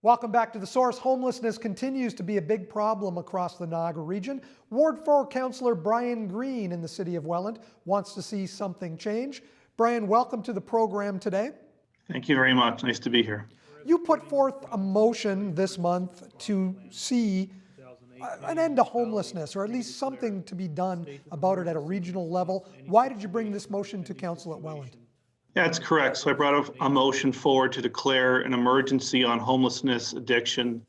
Welcome back to The Source. Homelessness continues to be a big problem across the Niagara region. Ward Four Councillor Bryan Green in the City of Welland wants to see something change. Bryan, welcome to the program today. Thank you very much. Nice to be here. You put forth a motion this month to see an end to homelessness, or at least something to be done about it at a regional level. Why did you bring this motion to Council at Welland? Yeah, that's correct. So I brought a motion forward to declare an emergency on homelessness, addiction,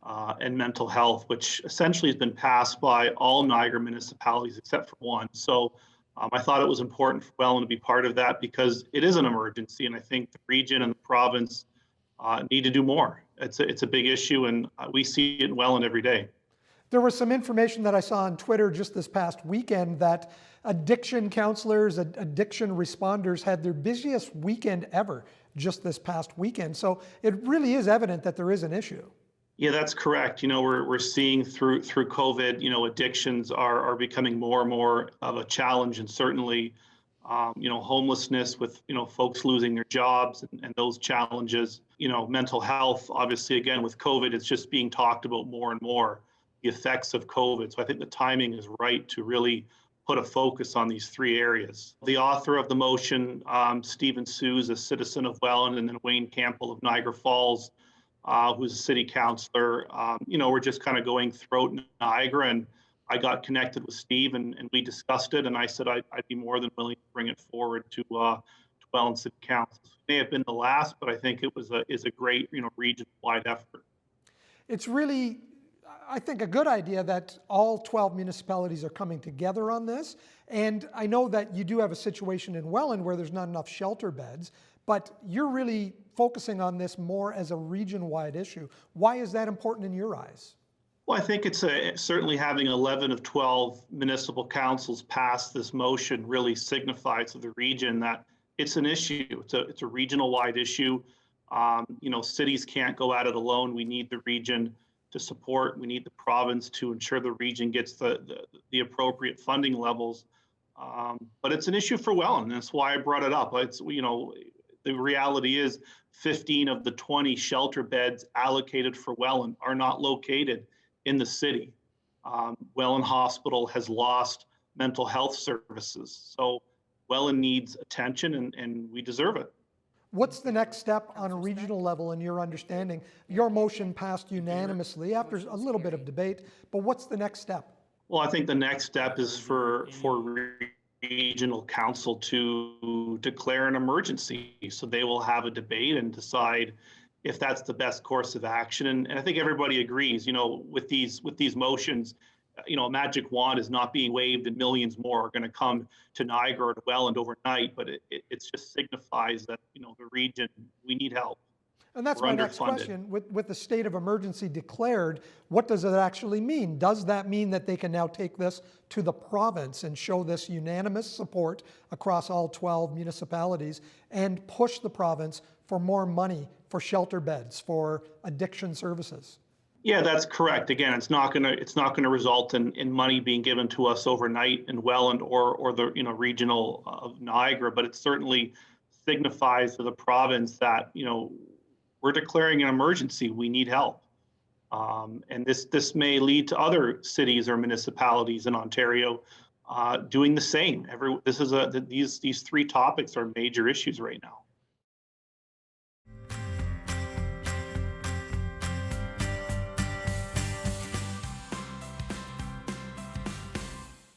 and mental health, which essentially has been passed by all Niagara municipalities except for one. So I thought it was important for Welland to be part of that because it is an emergency, and I think the region and the province need to do more. It's a big issue, and we see it in Welland every day. There was some information that I saw on Twitter just this past weekend that addiction counselors, addiction responders had their busiest weekend ever just this past weekend. So it really is evident that there is an issue. Yeah, that's correct. We're seeing through COVID, addictions are becoming more and more of a challenge, and certainly, homelessness with, folks losing their jobs and those challenges, mental health, obviously, again, with COVID, it's just being talked about more and more, the effects of COVID. So I think the timing is right to really put a focus on these three areas. The author of the motion, Stephen Sue's a citizen of Welland, and then Wayne Campbell of Niagara Falls, who's a city councillor. We're just kind of going throughout Niagara, and I got connected with Steve and we discussed it, and I said I'd be more than willing to bring it forward to Welland City Council. It may have been the last, but I think it is a great region-wide effort. It's really, I think, a good idea that all 12 municipalities are coming together on this. And I know that you do have a situation in Welland where there's not enough shelter beds, but you're really focusing on this more as a region-wide issue. Why is that important in your eyes? Well, I think it's certainly having 11 of 12 municipal councils pass this motion really signifies to the region that it's an issue. It's a regional-wide issue. Cities can't go at it alone. We need the region to support. We need the province to ensure the region gets the appropriate funding levels. But it's an issue for Welland, and that's why I brought it up. The reality is 15 of the 20 shelter beds allocated for Welland are not located in the city. Welland Hospital has lost mental health services. So Welland needs attention, and we deserve it. What's the next step on a regional level in your understanding? Your motion passed unanimously after a little bit of debate, but what's the next step? Well, I think the next step is for regional council to declare an emergency. So they will have a debate and decide if that's the best course of action. And I think everybody agrees, with these motions, a magic wand is not being waved and millions more are going to come to Niagara or to Welland overnight, but it just signifies that, the region, we need help. And that's my next question. With the state of emergency declared, what does it actually mean? Does that mean that they can now take this to the province and show this unanimous support across all 12 municipalities and push the province for more money for shelter beds, for addiction services? Yeah, that's correct. Again, it's not going to result in money being given to us overnight in Welland or the regional of Niagara, but it certainly signifies to the province that we're declaring an emergency. We need help, and this may lead to other cities or municipalities in Ontario doing the same. These three topics are major issues right now.